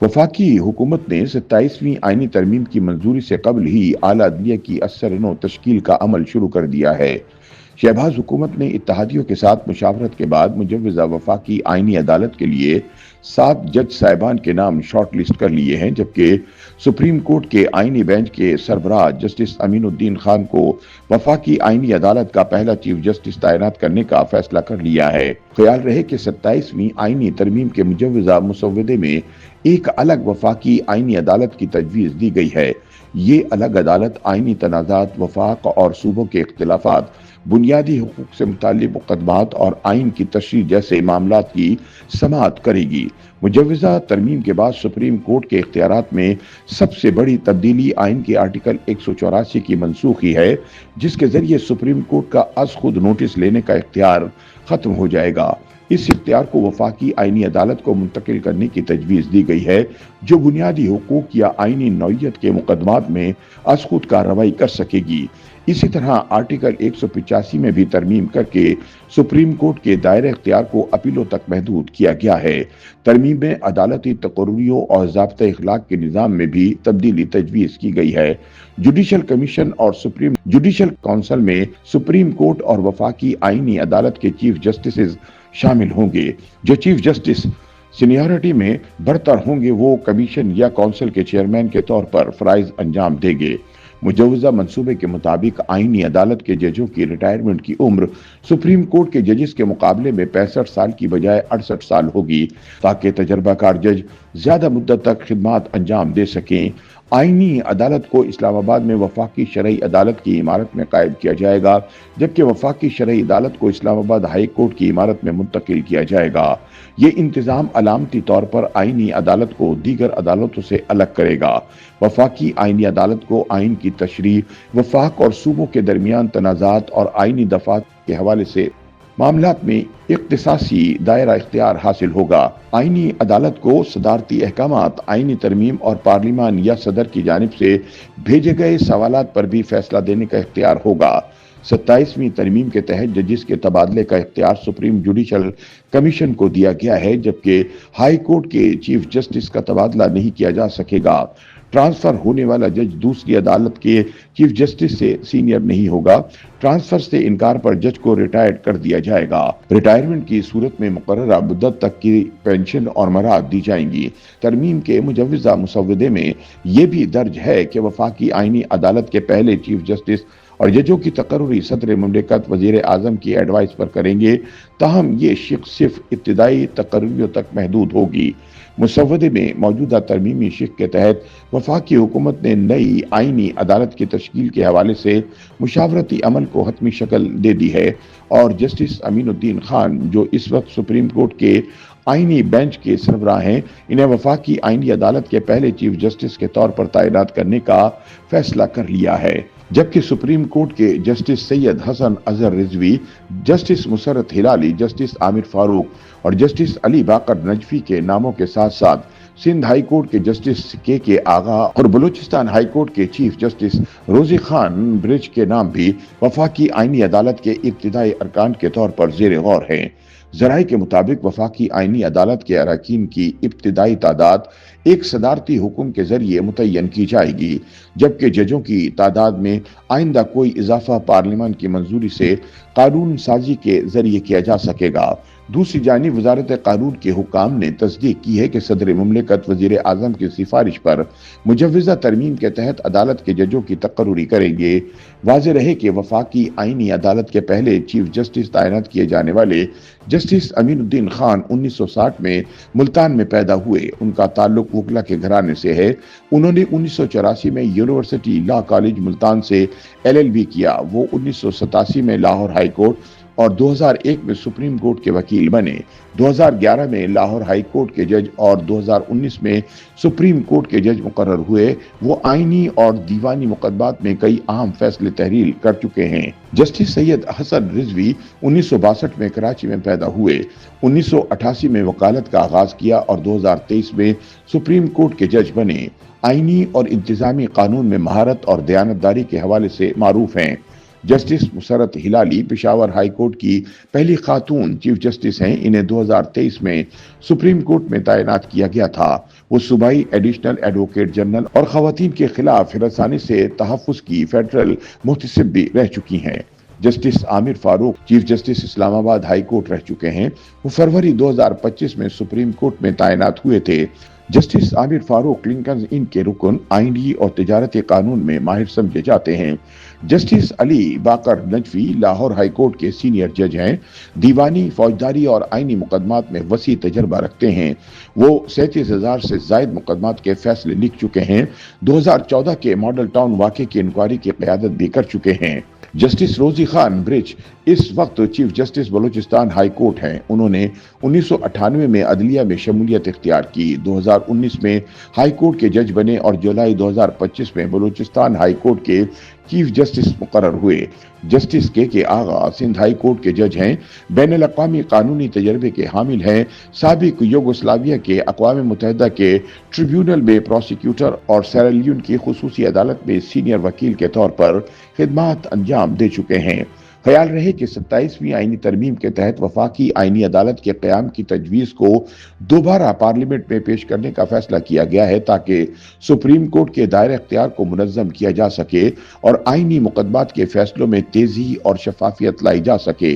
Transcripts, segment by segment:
वफाकी हुकूमत ने 27वीं आईनी तरमीम की मंजूरी से कबल ही आला अदलिया की असर-ए-नौ तश्कील का अमल शुरू कर दिया है। शहबाज हुकूमत ने इत्तेहादियों के साथ मुशावरत के बाद मुजव्वज़ा वफाकी आईनी अदालत के लिए 7 जज साहिबान के नाम शॉर्ट लिस्ट कर लिए हैं, जबकि सुप्रीम कोर्ट के आईनी बेंच के सरबराह जस्टिस अमीनुद्दीन खान को वफाकी आईनी अदालत का पहला चीफ जस्टिस तैनात करने का फैसला कर लिया है। ख्याल रहे कि 27वीं आईनी तरमीम के मुजव्वज़ा मुसव्वदे में एक अलग वफाकी आईनी अदालत की तजवीज़ दी गई है। ये अलग अदालत आईनी तनाज़ात, वफाक और सूबों के इख्तिलाफात, बुनियादी हुकूक से मुताल्लिक़ मुकदमात और आइन की तशरीह जैसे मामलात की समाअत करेगी। मुजव्वज़ा तरमीम के बाद सुप्रीम कोर्ट के इख्तियारात में सबसे बड़ी तब्दीली आइन के आर्टिकल 184 की मनसूखी है, जिसके जरिए सुप्रीम कोर्ट का अज़ खुद नोटिस लेने का इख्तियार खत्म हो जाएगा। इस इख्तियार को वफाकी आईनी अदालत को मुंतकिल करने की तजवीज़ दी गई है, जो बुनियादी हुकूक या आईनी नौइयत के मुकदमात में अज़ खुद कार्रवाई कर सकेगी। इसी तरह आर्टिकल 185 में भी तरमीम करके सुप्रीम कोर्ट के दायरे इख्तियार को अपीलों तक महदूद किया गया है। तरमीम में अदालती तकर्रियों और ज़ाब्ता इखलाक के निज़ाम में भी तब्दीली तजवीज़ की गई है। जुडिशल कमीशन और सुप्रीम जुडिशल काउंसिल में सुप्रीम कोर्ट और वफाकी आईनी अदालत के चीफ जस्टिस शामिल होंगे। जो चीफ जस्टिस सीनियरिटी में बरतर होंगे वो कमीशन या काउंसिल के चेयरमैन के तौर पर फराइज अंजाम देंगे। मुजव्वज़ा मंसूबे के मुताबिक आईनी अदालत के जजों की रिटायरमेंट की उम्र सुप्रीम कोर्ट के जजेस के मुकाबले में 65 साल की बजाय 68 साल होगी, ताकि तजर्बाकार जज ज्यादा मुद्दत तक खिदमात अंजाम दे सकें। आईनी अदालत को इस्लामाबाद में वफाकी शरई अदालत की इमारत में कायम किया जाएगा, जबकि वफाकी शरई अदालत को इस्लामाबाद हाई कोर्ट की इमारत में मुंतकिल किया जाएगा। ये इंतजाम अलामती तौर पर आईनी अदालत को दीगर अदालतों से अलग करेगा। वफाकी आईनी अदालत को आइन की तशरीह, वफाक और सूबों के दरमियान तनाज़ात और आईनी दफात के हवाले से मामलात में इख्तिसासी दायरा इख्तियार हासिल होगा। आईनी अदालत को सदारती अहकामात, आईनी तरमीम और पार्लिमान या सदर की जानिब से भेजे गए सवालात पर भी फैसला देने का इख्तियार होगा। 27वीं तरमीम के तहत जजिस के तबादले का इख्तियार सुप्रीम जुडिशल कमीशन को दिया गया है, जबकि हाई कोर्ट के चीफ जस्टिस का तबादला नहीं किया जा सकेगा। ट्रांसफर होने वाला जज दूसरी अदालत के चीफ जस्टिस से सीनियर नहीं होगा। ट्रांसफर से इनकार पर जज को रिटायर्ड कर दिया जाएगा। रिटायरमेंट की सूरत में मुकर्ररा मुद्दत तक की पेंशन और मराद दी जाएंगी। तरमीम के मुजव्वज़ा मुसव्वदे में यह भी दर्ज है कि वफाकी आईनी अदालत के पहले चीफ जस्टिस और जजों की तकर्री सदर मुमलिकत वजीर आजम की एडवाइस पर करेंगे, ताहम ये शिक सिर्फ इब्तिदाई तकर्रियों तक महदूद होगी। मुसव्वदे में मौजूदा तरमीमी शिक के तहत वफाकी हुकूमत ने नई आईनी अदालत की तश्कील के हवाले से मुशावरती अमल को हतमी शक्ल दे दी है और जस्टिस अमीनुद्दीन खान, जो इस वक्त सुप्रीम कोर्ट के आईनी बेंच के सरबराह हैं, इन्हें वफाकी आईनी अदालत के पहले चीफ जस्टिस के तौर पर तैनात करने का फैसला कर लिया है। जबकि सुप्रीम कोर्ट के justice Syed Hasan Azhar Rizvi, justice Musarrat Hilali, justice Aamir Farooq और जस्टिस अली बाकर नजफी के नामों के साथ साथ सिंध हाई कोर्ट के जस्टिस के आगा और बलूचिस्तान हाई कोर्ट के चीफ जस्टिस रोजी खान ब्रिज के नाम भी वफाकी आईनी अदालत के इब्तिदाई अरकान के तौर पर ज़ेर गौर हैं। ज़राए के मुताबिक वफाकी आईनी अदालत के अरकान की इब्तिदाई तादाद एक सदारती हुक्म के जरिए मुतय्यन की जाएगी, जबकि जजों की तादाद में आइंदा कोई इजाफा पार्लियामान की मंजूरी से कानून साजी के जरिए किया जा सकेगा। दूसरी जानिब वजारत कानून के हुक्काम ने तस्दीक की है कि सदर मुमलिकत वजीर आजम की सिफारिश पर मुजव्वज़ा तरमीम के तहत अदालत के जजों की तकर्री करेंगे। वाज़ेह रहे कि वफाकी आईनी अदालत के पहले चीफ जस्टिस तैनात किए जाने वाले जस्टिस अमीनुद्दीन खान 1960 में मुल्तान में पैदा हुए। उनका ताल्लुक वकला के घराने से है। उन्होंने 1984 में यूनिवर्सिटी लॉ कॉलेज मुल्तान से LLB किया। वो 1987 में लाहौर हाई कोर्ट और 2001 में सुप्रीम कोर्ट के वकील बने। 2011 में लाहौर हाई कोर्ट के जज और 2019 में सुप्रीम कोर्ट के जज मुकर्रर हुए। वो आईनी और दीवानी मुकदमात में कई अहम फैसले तहरीर कर चुके हैं। जस्टिस सैयद हसन रिजवी 1962 में कराची में पैदा हुए। 1988 में वकालत का आगाज किया और 2023 में सुप्रीम कोर्ट के जज बने। आईनी और इंतजामी कानून में महारत और दयानतदारी के हवाले से मारूफ हैं। Justice Musarrat Hilali Peshawar high court की पहली खातून चीफ जस्टिस हैं। इन्हें 2023 में सुप्रीम कोर्ट में तैनात किया गया था। وہ सूबाई एडिशनल एडवोकेट जनरल और खवातीन के खिलाफ हिरासानी से तहफ़्फ़ुज़ की फेडरल मुहतसिब भी रह चुकी हैं। Justice Aamir Farooq chief justice Islamabad high court रह चुके हैं। वो फरवरी 2025 में सुप्रीम कोर्ट में तैनात हुए थे। जस्टिस आमिर फारूक लिंकन इन के रुकन आईनी और तिजारती कानून में माहिर समझे जाते हैं। जस्टिस अली बाकर नजवी लाहौर हाई कोर्ट के सीनियर जज हैं। दीवानी, फौजदारी और आईनी मुकदमात में वसी तजर्बा रखते हैं। वो 37,000 से जायद मुकदमात के फैसले लिख चुके हैं। 2014 के मॉडल टाउन वाक़े की इंक्वायरी की क़यादत भी कर चुके हैं। जस्टिस रोजी खान ब्रिज इस वक्त chief justice Balochistan high court हैं। उन्होंने 1998 में अदलिया में शमूलियत इख्तियार की। 2019 में हाई कोर्ट के जज बने और जुलाई 2025 में बलूचिस्तान हाई कोर्ट के चीफ जस्टिस मुकर्रर हुए। जस्टिस के आगा सिंध हाई कोर्ट के जज हैं। बैनुल अक़वामी कानूनी तजर्बे के हामिल हैं। साबिक युगोस्लाविया के अक़वाम मुत्तहिदा के ट्रिब्यूनल में प्रोसिक्यूटर और सेरालियोन की खुसूसी अदालत में सीनियर वकील के तौर पर खिदमात अंजाम दे चुके हैं। ख्याल रहे कि 27वीं आईनी तरमीम के तहत वफाकी आईनी अदालत के क़याम की तजवीज़ को दोबारा पार्लियामेंट में पेश करने का फैसला किया गया है ताकि सुप्रीम कोर्ट के दायरे इख्तियार को मुनज़्ज़म किया जा सके और आईनी मुकदमात के फैसलों में तेज़ी और शफाफियत लाई जा सके।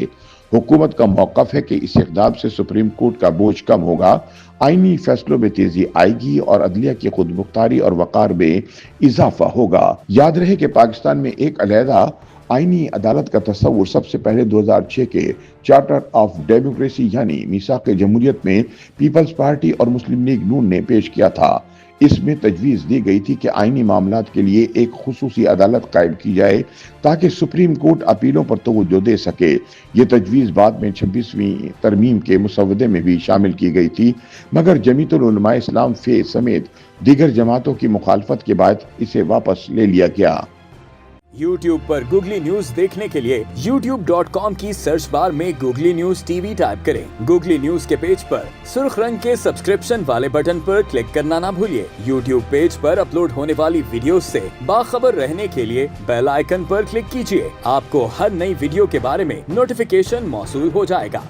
हुकूमत का मौक़िफ़ है कि इस इक़दाम से सुप्रीम कोर्ट का बोझ कम होगा, आईनी फैसलों में तेज़ी आएगी और अदलिया की खुदमुख्तारी और वक़ार में इजाफा होगा। याद रहे कि पाकिस्तान में एक अलहदा आईनी अदालत का तस्वुर सबसे पहले 2006 के चार्टर ऑफ डेमोक्रेसी यानी मीसाक़ जमहूरियत में पीपल्स पार्टी और मुस्लिम लीग नून ने पेश किया था। इसमें तजवीज़ दी गई थी कि आईनी मामलात के लिए एक खुसूसी अदालत कायम की जाए ताकि सुप्रीम कोर्ट अपीलों पर तवज्जो दे सके। ये तजवीज़ बाद में 26वीं तरमीम के मुसवदे में भी शामिल की गई थी, मगर जमीयतुल उलमा इस्लाम फे समेत दीगर जमातों की मुखालफत के बाद इसे वापस ले लिया गया। YouTube पर गूगली न्यूज देखने के लिए youtube.com की सर्च बार में गूगली न्यूज टीवी टाइप करें। गूगली न्यूज के पेज पर सुर्ख रंग के सब्सक्रिप्शन वाले बटन पर क्लिक करना ना भूलिए। YouTube पेज पर अपलोड होने वाली वीडियोस से बाखबर रहने के लिए बेल आइकन पर क्लिक कीजिए। आपको हर नई वीडियो के बारे में नोटिफिकेशन मौसूल हो जाएगा।